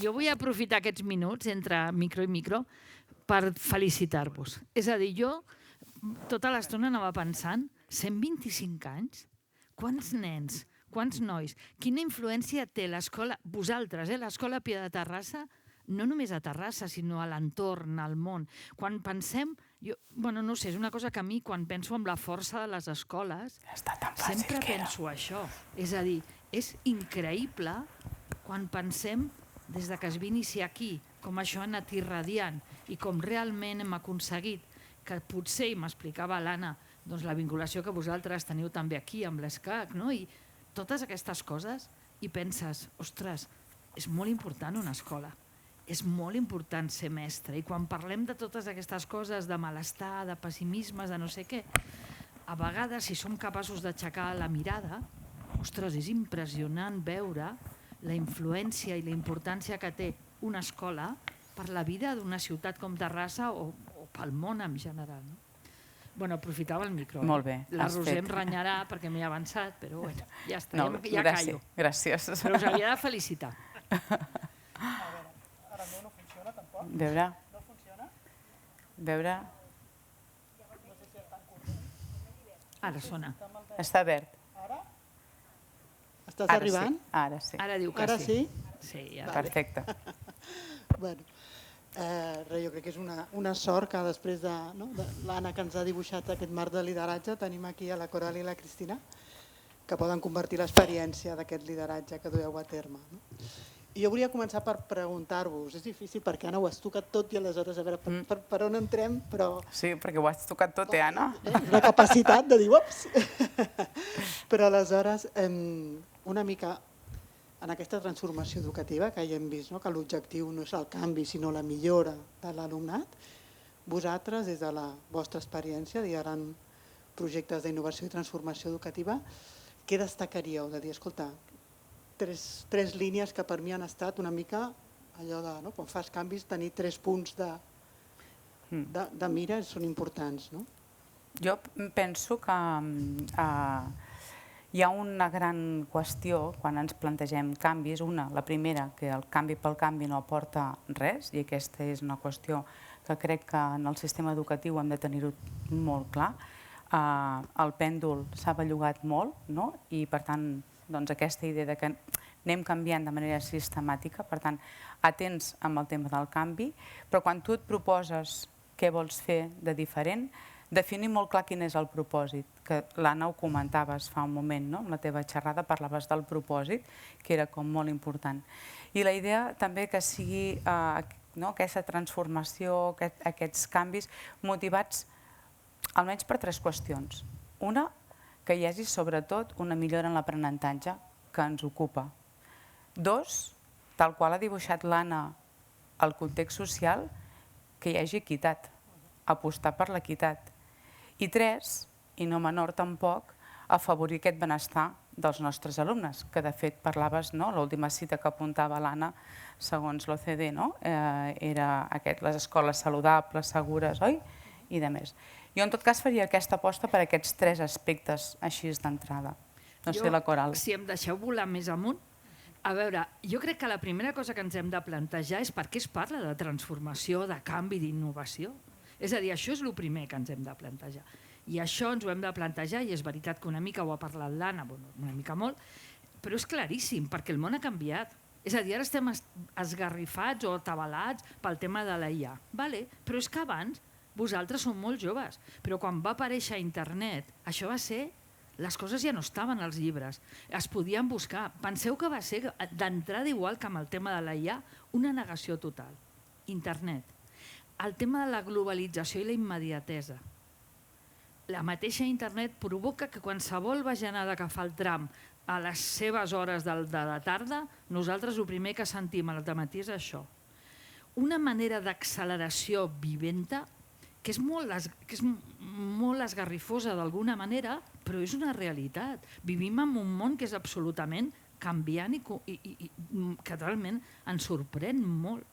jo vull aprofitar aquests minuts entre micro i micro per felicitar-vos. És a dir, jo tota l'estona anava pensant, 125 anys? Quants nens, quants nois, quina influència té l'escola, vosaltres, l'Escola Pia de Terrassa, no només a Terrassa, sinó a l'entorn, al món. Quan pensem, no sé, és una cosa que a mi, quan penso en la força de les escoles, sempre penso això. És a dir, és increïble quan pensem, des que es va iniciar aquí, com això ha anat irradiant i com realment hem aconseguit que potser, i m'explicava l'Anna, doncs la vinculació que vosaltres teniu també aquí amb l'ESCAC, no? I totes aquestes coses, i penses, ostres, és molt important una escola, és molt important ser mestre, i quan parlem de totes aquestes coses, de malestar, de pessimismes, de no sé què, a vegades, si som capaços d'aixecar la mirada, ostres, és impressionant veure la influència i la importància que té una escola per la vida d'una ciutat com Terrassa o pel món en general. Bueno, aprofitava el micro. Molt bé. La Roser em renyarà perquè m'he avançat, però bueno, ja està, ja callo. Gràcies. Però us havia de felicitar. A veure, ara no funciona tampoc. Veure. No funciona? Veure. No sé si és tan curt. Ara sona. Està verd. Ara? Estàs arribant? Ara sí. Ara diu que Ara sí? Sí, ja. Perfecte. Bueno, jo crec que és una sort que després de l'Anna que ens ha dibuixat aquest marc de lideratge tenim aquí a la Coral i la Cristina que poden convertir l'experiència d'aquest lideratge que dueu a terme. I jo volia començar per preguntar-vos, és difícil perquè Anna ho has tocat tot i aleshores a veure per on entrem, però... Sí, perquè ho has tocat tot, Anna? Una capacitat de dir, ups! Però aleshores, una mica en aquesta transformació educativa que ja hem vist, que l'objectiu no és el canvi, sinó la millora de l'alumnat, vosaltres, des de la vostra experiència, liderant projectes d'innovació i transformació educativa, què destacaríeu de dir, escolta, tres línies que per mi han estat una mica allò de, quan fas canvis, tenir 3 punts de mira són importants, no? Jo penso que hi ha una gran qüestió quan ens plantegem canvis. La primera, que el canvi pel canvi no aporta res, i aquesta és una qüestió que crec que en el sistema educatiu hem de tenir-ho molt clar. El pèndol s'ha bellugat molt, i per tant aquesta idea que anem canviant de manera sistemàtica, per tant, atents amb el tema del canvi, però quan tu et proposes què vols fer de diferent, definir molt clar quin és el propòsit, que l'Anna ho comentaves fa un moment, amb la teva xerrada parlaves del propòsit, que era com molt important. I la idea també que sigui aquesta transformació, aquests canvis motivats almenys per 3 qüestions. Una, que hi hagi sobretot una millora en l'aprenentatge que ens ocupa. 2, tal qual ha dibuixat l'Anna el context social, que hi hagi equitat, apostar per l'equitat. I 3, i no menor tampoc, afavorir aquest benestar dels nostres alumnes, que de fet parlaves, l'última cita que apuntava l'Anna, segons l'OCDE, era les escoles saludables, segures, oi? I de més. Jo en tot cas faria aquesta aposta per aquests 3 aspectes així d'entrada. No sé, la Coral. Si em deixeu volar més amunt, a veure, jo crec que la primera cosa que ens hem de plantejar és per què es parla de transformació, de canvi, d'innovació. És a dir, això és el primer que ens hem de plantejar. I això ens ho hem de plantejar, i és veritat que una mica ho ha parlat l'Anna, una mica molt, però és claríssim, perquè el món ha canviat. És a dir, ara estem esgarrifats o atabalats pel tema de la IA. Però és que abans vosaltres sou molt joves, però quan va aparèixer internet, això va ser... Les coses ja no estaven als llibres, es podien buscar. Penseu que va ser d'entrada, igual que amb el tema de la IA, una negació total. Internet. El tema de la globalització i la immediatesa. La mateixa internet provoca que qualsevol bajanada que fa el tram a les seves hores de la tarda, nosaltres el primer que sentim al dematí és això. Una manera d'acceleració viventa que és molt esgarrifosa d'alguna manera, però és una realitat. Vivim en un món que és absolutament canviant i que realment ens sorprèn molt.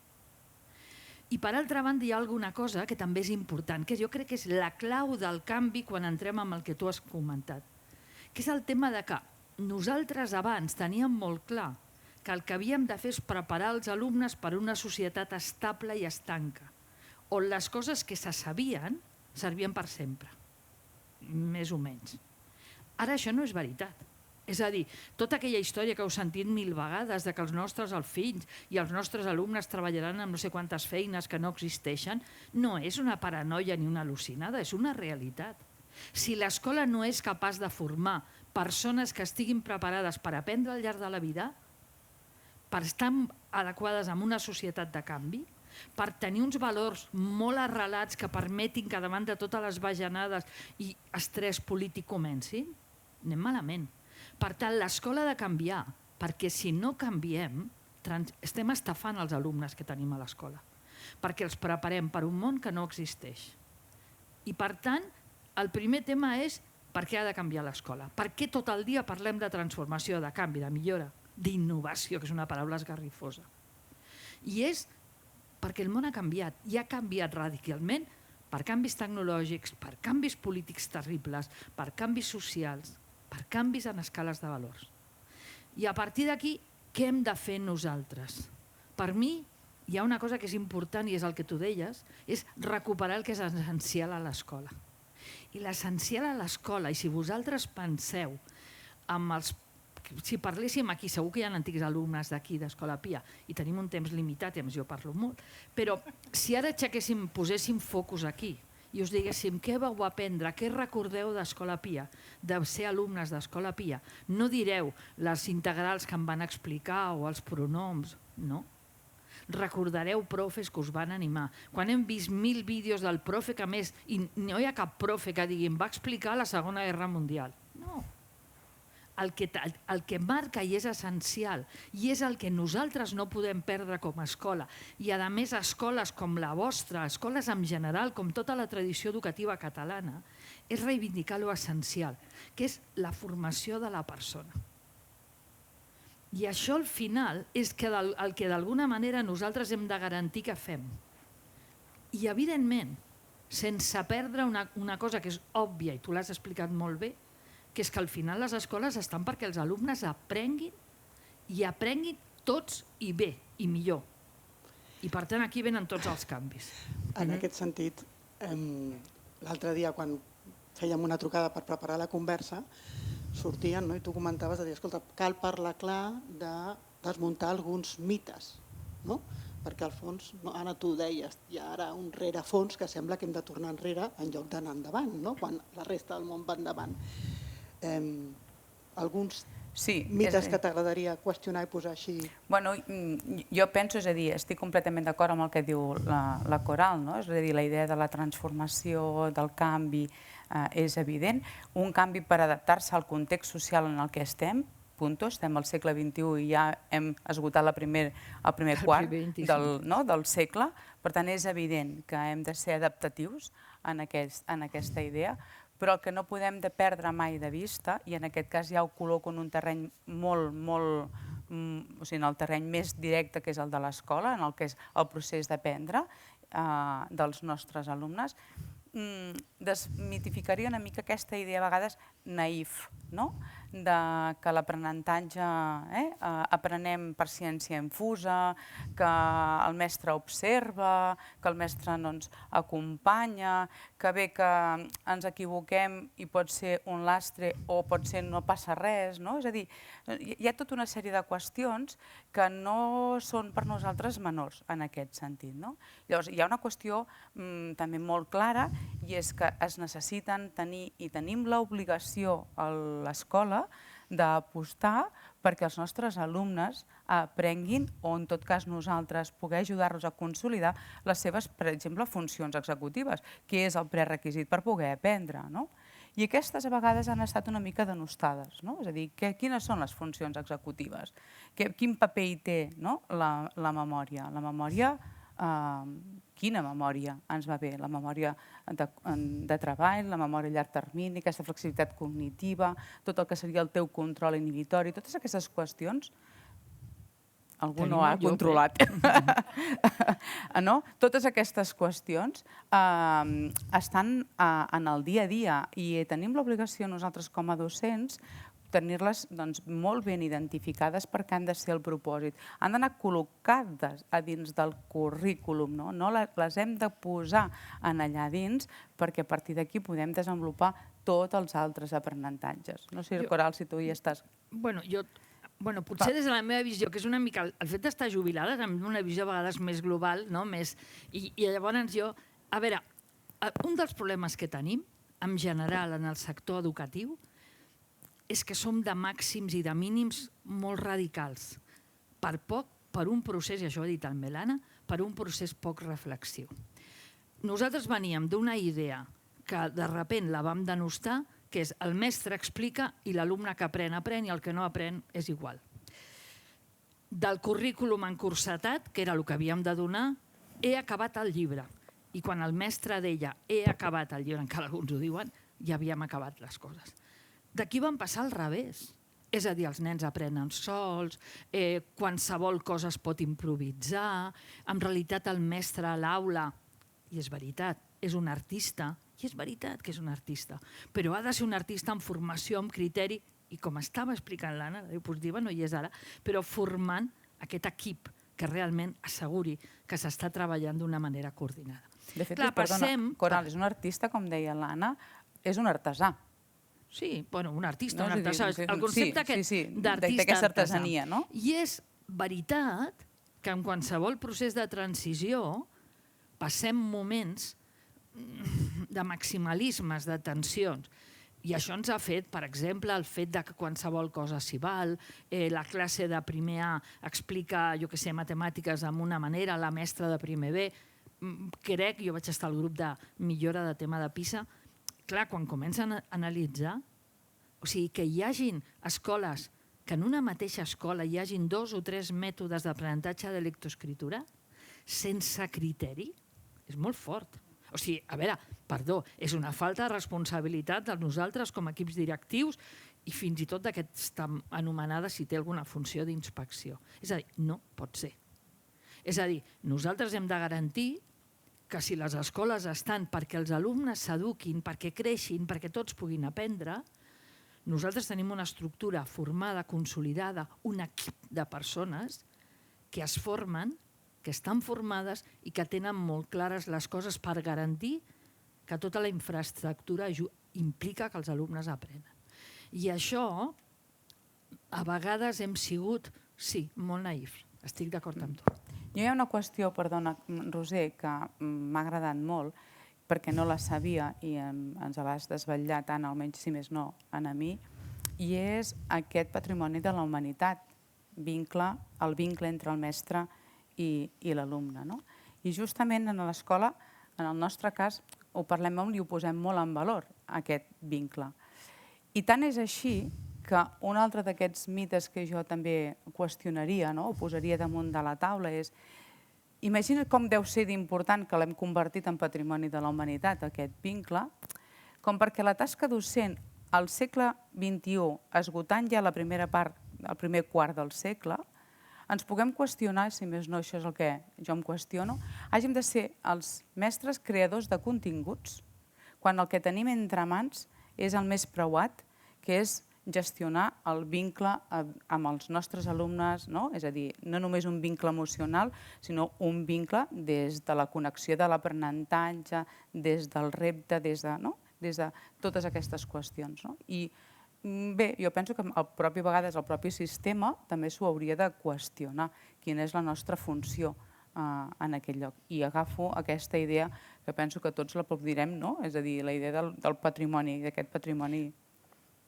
I per altra banda hi ha alguna cosa que també és important, que jo crec que és la clau del canvi quan entrem amb el que tu has comentat, que és el tema de que nosaltres abans teníem molt clar que que el que havíem de fer és preparar els alumnes per a una societat estable i estanca, on les coses que se sabien servien per sempre, més o menys. Ara això no és veritat. És a dir, tota aquella història que heu sentit 1000 vegades de que els nostres fills i els nostres alumnes treballaran amb no sé quantes feines que no existeixen, no és una paranoia ni una al·lucinada, és una realitat. Si l'escola no és capaç de formar persones que estiguin preparades per aprendre al llarg de la vida, per estar adequades en una societat de canvi, per tenir uns valors molt arrelats que permetin que davant de totes les bajanades i estrès polític comencin, anem malament. Per tant, l'escola ha de canviar, perquè si no canviem, estem estafant els alumnes que tenim a l'escola, perquè els preparem per un món que no existeix. I per tant, el primer tema és per què ha de canviar l'escola. Per què tot el dia parlem de transformació, de canvi, de millora, d'innovació, que és una paraula esgarrifosa. I és perquè el món ha canviat, i ha canviat radicalment per canvis tecnològics, per canvis polítics terribles, per canvis socials, per canvis en escales de valors. I a partir d'aquí, què hem de fer nosaltres? Per mi, hi ha una cosa que és important, i és el que tu deies, és recuperar el que és essencial a l'escola. I l'essencial a l'escola, i si vosaltres penseu, si parléssim aquí, segur que hi ha antics alumnes d'aquí, d'Escola Pia, i tenim un temps limitat, i a més jo parlo molt, però si ara poséssim focus aquí, i us diguéssim què vau aprendre, què recordeu d'Escola Pia, de ser alumnes d'Escola Pia, no direu les integrals que em van explicar o els pronoms, no. Recordareu profes que us van animar. Quan hem vist 1000 vídeos del profe que més, i no hi ha cap profe que digui va explicar la Segona Guerra Mundial. No. El que marca i és essencial i és el que nosaltres no podem perdre com a escola i a més escoles com la vostra, escoles en general com tota la tradició educativa catalana, és reivindicar lo essencial, que és la formació de la persona. I això al final és el que d'alguna manera nosaltres hem de garantir que fem. I evidentment, sense perdre una cosa que és òbvia i tu l'has explicat molt bé, que és que al final les escoles estan perquè els alumnes aprenguin i aprenguin tots i bé i millor. I per tant aquí venen tots els canvis. En aquest sentit, l'altre dia quan fèiem una trucada per preparar la conversa, sortien, no? I tu comentaves de dir, escolta, cal parlar clar de desmuntar alguns mites, no? Perquè al fons, ara tu deies, hi ha ara un rerefons que sembla que hem de tornar enrere en lloc d'anar endavant, no? Quan la resta del món va endavant. Alguns mites que t'agradaria qüestionar i posar així? Bueno, jo penso, és a dir, estic completament d'acord amb el que diu la Coral, no? És a dir, la idea de la transformació, del canvi, és evident. Un canvi per adaptar-se al context social en el que estem, estem al segle XXI i ja hem esgotat el primer quart del segle. Per tant, és evident que hem de ser adaptatius en aquesta idea, però el que no podem de perdre mai de vista, i en aquest cas ja ho col·loco en un terreny molt, o sigui, en el terreny més directe que és el de l'escola, en el que és el procés d'aprendre dels nostres alumnes, desmitificaria una mica aquesta idea a vegades naïf, que l'aprenentatge, aprenem per ciència infusa, que el mestre observa, que el mestre acompanya, que bé que ens equivoquem i pot ser un lastre o pot ser no passa res. És a dir, hi ha tota una sèrie de qüestions que no són per nosaltres menors en aquest sentit. Llavors, hi ha una qüestió també molt clara i és que es necessiten tenir i tenim l'obligació a l'escola d'apostar perquè els nostres alumnes aprenguin o en tot cas nosaltres poder ajudar-los a consolidar les seves, per exemple, funcions executives, que és el prerequisit per poder aprendre. I aquestes a vegades han estat una mica denostades, és a dir, quines són les funcions executives? Quin paper hi té la memòria? La memòria, quina memòria ens va bé? La memòria de treball, la memòria a llarg termini, aquesta flexibilitat cognitiva, tot el que seria el teu control inhibitori, totes aquestes qüestions, algú no ha controlat. Totes aquestes qüestions estan en el dia a dia i tenim l'obligació nosaltres com a docents tenir-les molt ben identificades perquè han de ser el propòsit. Han d'anar col·locades a dins del currículum, no les hem de posar en allà dins perquè a partir d'aquí podem desenvolupar tots els altres aprenentatges. No sé, Coral, si tu hi estàs... Bueno, potser des de la meva visió, que és una mica el fet d'estar jubilada, amb una visió a vegades més global, no? I llavors jo... A veure, un dels problemes que tenim, en general, en el sector educatiu, és que som de màxims i de mínims molt radicals. Per un procés, i això ho ha dit el Melana, per un procés poc reflexiu. Nosaltres veníem d'una idea que de sobte la vam denostar, que és el mestre explica i l'alumne que aprèn i el que no aprèn és igual. Del currículum encursetat, que era el que havíem de donar, he acabat el llibre. I quan el mestre deia he acabat el llibre, encara alguns ho diuen, ja havíem acabat les coses. D'aquí van passar al revés. És a dir, els nens aprenen sols, qualsevol cosa es pot improvisar, en realitat el mestre a l'aula, i és veritat, és un artista, i és veritat que és un artista, però ha de ser un artista amb formació, amb criteri, i com estava explicant l'Anna, la diapositiva no hi és ara, però formant aquest equip que realment asseguri que s'està treballant d'una manera coordinada. De fet, perdona, Coral, és un artista, com deia l'Anna, és un artesà. Sí, bueno, un artista, un artesà. El concepte d'artista, d'aquesta artesania, no? I és veritat que en qualsevol procés de transició passem moments de maximalismes, de tensions. I això ens ha fet, per exemple, el fet que qualsevol cosa s'hi val, la classe de primer A explica, jo què sé, matemàtiques d'una manera, la mestra de primer B, crec, jo vaig estar al grup de millora de tema de PISA, clar, quan comencen a analitzar, o sigui, que hi hagin escoles, que en una mateixa escola hi hagin 2 o 3 mètodes d'aprenentatge de lectoescritura sense criteri, és molt fort. O sigui, a veure, perdó, és una falta de responsabilitat de nosaltres com a equips directius i fins i tot d'aquesta anomenada si té alguna funció d'inspecció. És a dir, no pot ser. És a dir, nosaltres hem de garantir que si les escoles estan perquè els alumnes s'eduquin, perquè creixin, perquè tots puguin aprendre, nosaltres tenim una estructura formada, consolidada, un equip de persones que es formen, que estan formades i que tenen molt clares les coses per garantir que tota la infraestructura implica que els alumnes aprenen. I això, a vegades hem sigut, sí, molt naïfs. Estic d'acord amb tu. Hi ha una qüestió, perdona, Roser, que m'ha agradat molt, perquè no la sabia i ens l'has desvetllat tant, almenys si més no, a mi, i és aquest patrimoni de la humanitat, el vincle entre el mestre i l'alumne. I justament en l'escola, en el nostre cas, ho parlem molt i ho posem molt en valor, aquest vincle. I tant és així que un altre d'aquests mites que jo també qüestionaria, o posaria damunt de la taula, és imagina't com deu ser d'important que l'hem convertit en patrimoni de la humanitat, aquest vincle, com perquè la tasca docent al segle XXI, esgotant ja la primera part, el primer quart del segle, ens puguem qüestionar, si més no, això és el que jo em qüestiono, hàgim de ser els mestres creadors de continguts, quan el que tenim entre mans és el més preuat, que és gestionar el vincle amb els nostres alumnes, és a dir, no només un vincle emocional, sinó un vincle des de la connexió de l'aprenentatge, des del repte, des de totes aquestes qüestions. I bé, jo penso que a vegades el propi sistema també s'ho hauria de qüestionar, quina és la nostra funció en aquest lloc. I agafo aquesta idea que penso que tots la direm, és a dir, la idea del patrimoni, d'aquest patrimoni.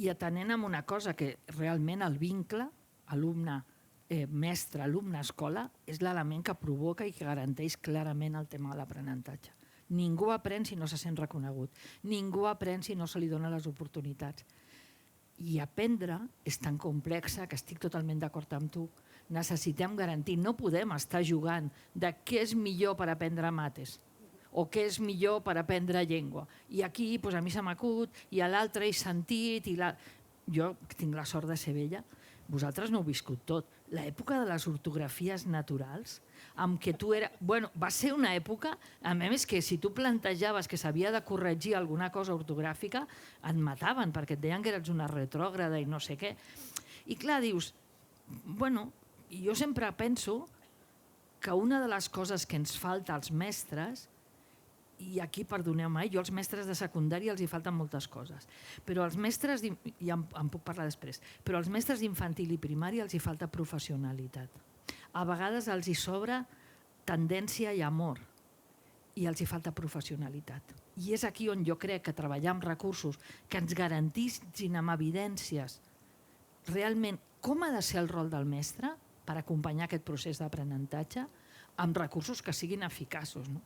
I atenent a una cosa, que realment el vincle alumne-mestre, alumne-escola, és l'element que provoca i que garanteix clarament el tema de l'aprenentatge. Ningú aprèn si no se sent reconegut. Ningú aprèn si no se li donen les oportunitats. I aprendre és tan complexa que estic totalment d'acord amb tu. Necessitem garantir, no podem estar jugant de què és millor per aprendre mates o què és millor per aprendre llengua. I aquí a mi se m'acut, i a l'altre he sentit, jo tinc la sort de ser vella, vosaltres no heu viscut tot. L'època de les ortografies naturals, amb què tu era... Bueno, va ser una època, a més que si tu plantejaves que s'havia de corregir alguna cosa ortogràfica, et mataven, perquè et deien que eres una retrògrada i no sé què. I clar, dius, bueno, jo sempre penso que una de les coses que ens falta als mestres, i aquí, perdoneu-me, jo als mestres de secundària els hi falten moltes coses, però als mestres, ja en puc parlar després, però als mestres d'infantil i primària els hi falta professionalitat. A vegades els hi sobra tendència i amor i els hi falta professionalitat. I és aquí on jo crec que treballar amb recursos que ens garantissin amb evidències realment com ha de ser el rol del mestre per acompanyar aquest procés d'aprenentatge amb recursos que siguin eficaços, no?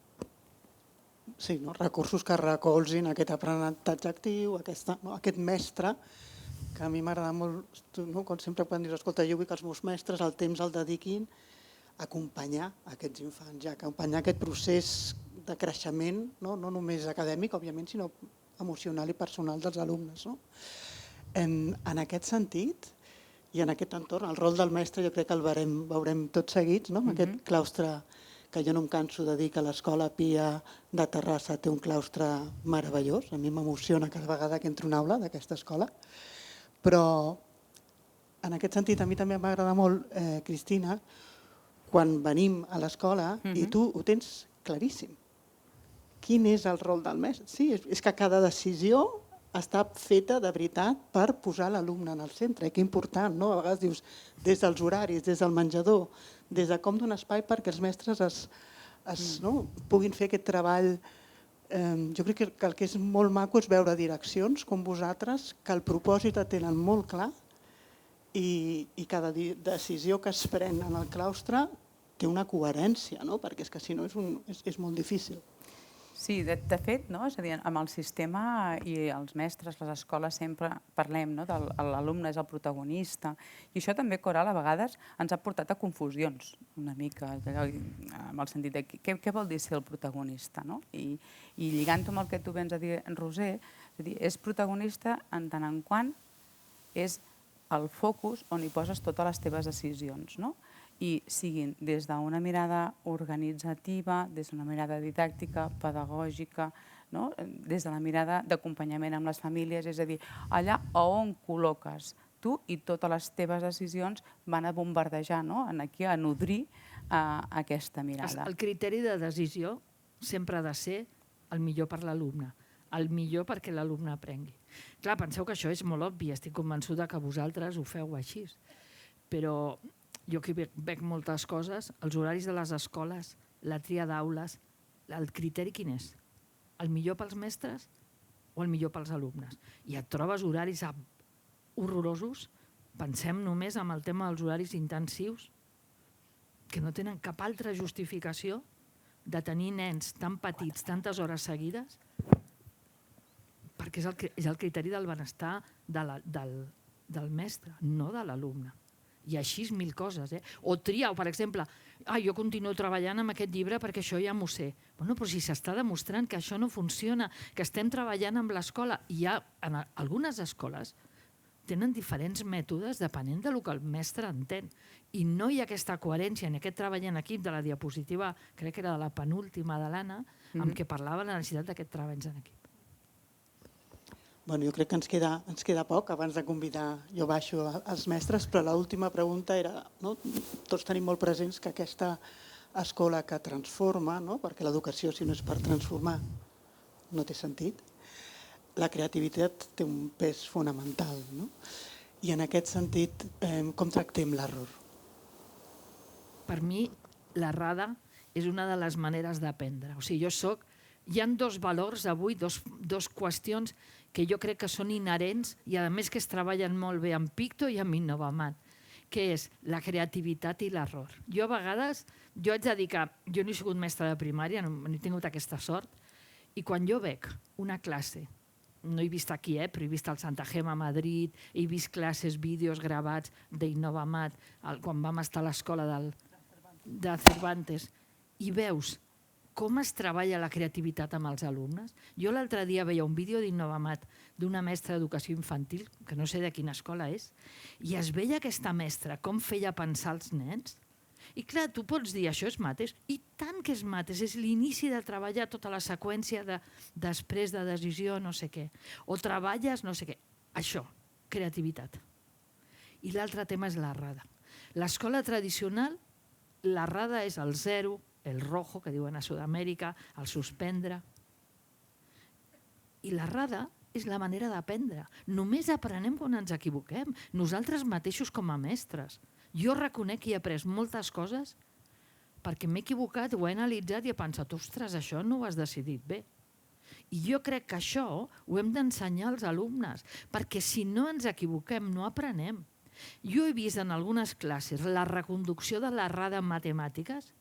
Sí, no? Recursos que recolzin aquest aprenentatge actiu, aquest mestre, que a mi m'agrada molt, no? Com sempre quan dius, escolta, jo vull que els meus mestres el temps el dediquin a acompanyar aquests infants, a acompanyar aquest procés de creixement, no només acadèmic, òbviament, sinó emocional i personal dels alumnes. No? En aquest sentit, i en aquest entorn, el rol del mestre jo crec que el veurem tots seguits, no? Amb aquest claustre que jo no em canso de dir que l'Escola Pia de Terrassa té un claustre meravellós. A mi m'emociona cada vegada que entro a una aula d'aquesta escola. Però en aquest sentit a mi també m'agrada molt, Cristina, quan venim a l'escola i tu ho tens claríssim. Quin és el rol del mestre? Sí, és que cada decisió està feta de veritat per posar l'alumne en el centre. Que important, no? A vegades dius, des dels horaris, des del menjador, des de com donar espai perquè els mestres puguin fer aquest treball. Jo crec que el que és molt maco és veure direccions com vosaltres, que el propòsit el tenen molt clar i cada decisió que es pren en el claustre té una coherència, no? Perquè és que si no és molt difícil. Sí, de fet, no? És a dir, amb el sistema i els mestres, les escoles, sempre parlem, no? L'alumne és el protagonista. I això també, Coral, a vegades ens ha portat a confusions una mica, amb el sentit de què vol dir ser el protagonista, no? I lligant-ho amb el que tu vens a dir, Roser, és protagonista en tant en quant és el focus on hi poses totes les teves decisions, no? I siguin des d'una mirada organitzativa, des d'una mirada didàctica, pedagògica, no? Des de la mirada d'acompanyament amb les famílies, és a dir, allà on col·loques tu i totes les teves decisions van a bombardejar, no? Aquí a nodrir aquesta mirada. El criteri de decisió sempre ha de ser el millor per l'alumne, el millor perquè l'alumne aprengui. Clar, penseu que això és molt obvi, estic convençuda que vosaltres ho feu així, però jo aquí veig moltes coses, els horaris de les escoles, la tria d'aules, el criteri quin és? El millor pels mestres o el millor pels alumnes? I et trobes horaris horrorosos, pensem només en el tema dels horaris intensius, que no tenen cap altra justificació de tenir nens tan petits, tantes hores seguides, perquè és el criteri del benestar del mestre, no de l'alumne. I així mil coses. O triar, per exemple, jo continuo treballant amb aquest llibre perquè això ja m'ho sé. Bueno, però si s'està demostrant que això no funciona, que estem treballant amb l'escola, i en algunes escoles tenen diferents mètodes depenent del que el mestre entén. I no hi ha aquesta coherència en aquest treball en equip de la diapositiva, crec que era de la penúltima de l'Anna, amb què parlava de la necessitat d'aquest treball en equip. Bueno, jo crec que ens queda poc abans de convidar, jo baixo els mestres, però l'última pregunta era, tots tenim molt presents que aquesta escola que transforma, perquè l'educació, si no és per transformar, no té sentit, la creativitat té un pes fonamental. I en aquest sentit, com tractem l'error? Per mi, l'errada és una de les maneres d'aprendre. O sigui, hi ha dos valors avui, dos qüestions que jo crec que són inherents i a més que es treballen molt bé amb Picto i amb Innovamat, que és la creativitat i l'error. Jo a vegades, jo haig de dir que jo no he sigut mestra de primària, no he tingut aquesta sort, i quan jo veig una classe, no he vist aquí, però he vist al Santa Gema a Madrid, he vist classes, vídeos gravats d'Innovamat, quan vam estar a l'escola de Cervantes, i veus com es treballa la creativitat amb els alumnes. Jo l'altre dia veia un vídeo d'Innovamat d'una mestra d'educació infantil, que no sé de quina escola és, i es veia aquesta mestra com feia pensar els nens. I clar, tu pots dir, això és mates, i tant que és mates, és l'inici de treballar tota la seqüència després de decisió, no sé què. O treballes, no sé què. Això, creativitat. I l'altre tema és l'errada. L'escola tradicional, l'errada és el 0, el rojo, que diuen a Sud-amèrica, el suspendre. I l'errada és la manera d'aprendre. Només aprenem quan ens equivoquem. Nosaltres mateixos com a mestres. Jo reconec que he après moltes coses perquè m'he equivocat, ho he analitzat i he pensat, ostres, això no ho has decidit bé. I jo crec que això ho hem d'ensenyar als alumnes, perquè si no ens equivoquem no aprenem. Jo he vist en algunes classes la reconducció de l'errada en matemàtiques,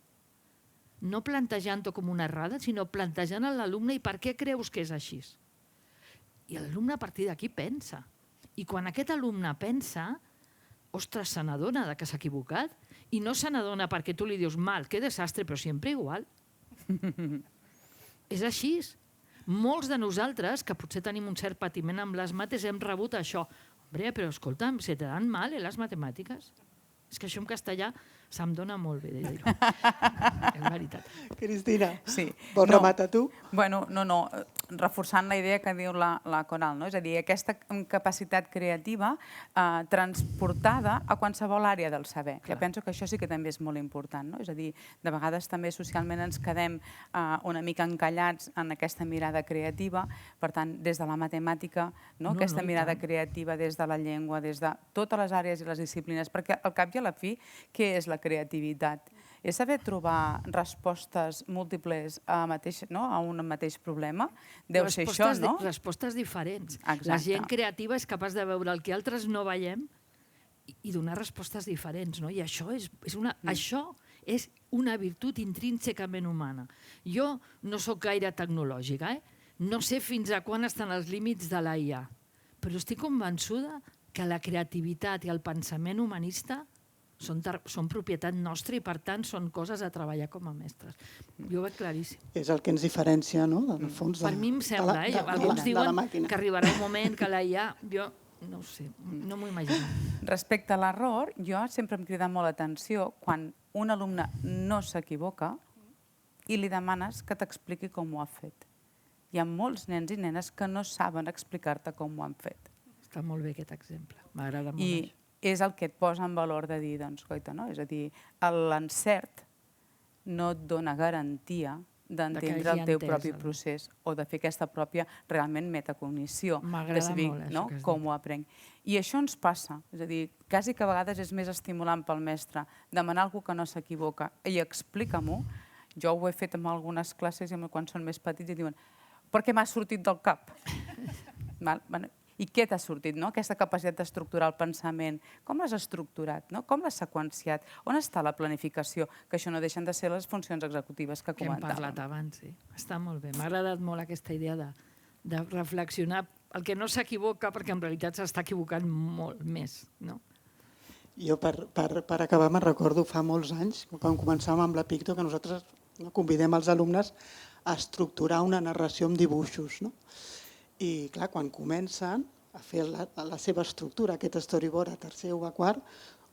no plantejant-ho com una errada, sinó plantejant a l'alumne i per què creus que és així. I l'alumne a partir d'aquí pensa. I quan aquest alumne pensa, ostres, se n'adona que s'ha equivocat i no se n'adona perquè tu li dius mal, que desastre, però sempre igual. És així. Molts de nosaltres, que potser tenim un cert patiment amb les mates, hem rebut això. Hombre, però escolta'm, se te dan mal, les matemàtiques? És que això en castellà se'm dona molt bé de dir-ho. És veritat. Cristina, Sí. vols rematar tu? Bueno, no, reforçant la idea que diu la Coral, no? És a dir, aquesta capacitat creativa transportada a qualsevol àrea del saber. Jo penso que això sí que també és molt important, no? És a dir, de vegades també socialment ens quedem una mica encallats en aquesta mirada creativa, per tant, des de la matemàtica, aquesta mirada creativa des de la llengua, des de totes les àrees i les disciplines, perquè al cap i a la fi, què és la creativitat? És saber trobar respostes múltiples a un mateix problema? Deu ser això, no? Respostes diferents. Exacte. La gent creativa és capaç de veure el que altres no veiem i donar respostes diferents, no? I això és una virtut intrínsecament humana. Jo no sóc gaire tecnològica, no sé fins a quan estan els límits de la IA, però estic convençuda que la creativitat i el pensament humanista són propietat nostra i, per tant, són coses a treballar com a mestres. Jo ho veig claríssim. És el que ens diferencia, no?, del fons Per mi em sembla, alguns diuen que arribarà un moment que la IA... Jo no ho sé, no m'ho imagino. Respecte a l'error, jo sempre em crida molt l'atenció quan un alumne no s'equivoca i li demanes que t'expliqui com ho ha fet. Hi ha molts nens i nenes que no saben explicar-te com ho han fet. Està molt bé aquest exemple, m'agrada molt. I és el que et posa en valor de dir, doncs, coita, no? És a dir, l'encert no et dona garantia d'entendre el teu propi procés o de fer aquesta pròpia, realment, metacognició. M'agrada molt això que has dit. Com ho aprenc. I això ens passa. És a dir, quasi que a vegades és més estimulant pel mestre demanar algú que no s'equivoca i explica-m'ho. Jo ho he fet en algunes classes i quan són més petits i diuen per què m'ha sortit del cap? I què t'ha sortit? Aquesta capacitat d'estructurar el pensament. Com l'has estructurat? Com l'has seqüenciat? On està la planificació? Que això no deixen de ser les funcions executives que comentàvem. Que hem parlat abans, sí. Està molt bé. M'ha agradat molt aquesta idea de reflexionar el que no s'equivoca, perquè en realitat s'està equivocant molt més. Jo, per acabar, me'n recordo fa molts anys, quan començàvem amb la Picto, que nosaltres convidem els alumnes a estructurar una narració amb dibuixos. I, clar, quan comencen a fer la seva estructura, aquest storyboard a tercer o a quart,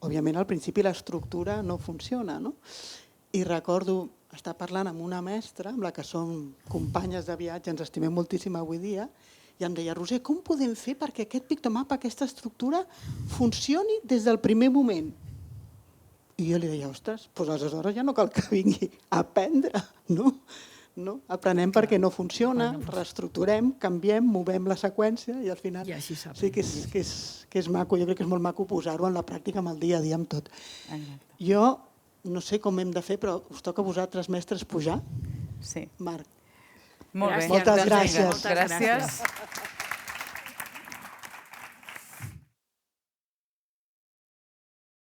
òbviament al principi l'estructura no funciona. I recordo estar parlant amb una mestra, amb la que som companyes de viatge, ens estimem moltíssim avui dia, i em deia, Roser, com podem fer perquè aquest pictomapa, aquesta estructura, funcioni des del primer moment? I jo li deia, ostres, doncs aleshores ja no cal que vingui a aprendre, no? Aprenem perquè no funciona, reestructurem, canviem, movem la seqüència i al final sí que és maco. Jo crec que és molt maco posar-ho en la pràctica, amb el dia a dia, amb tot. Jo no sé com hem de fer, però us toca a vosaltres, mestres, pujar? Sí. Marc. Molt bé. Moltes gràcies. Gràcies.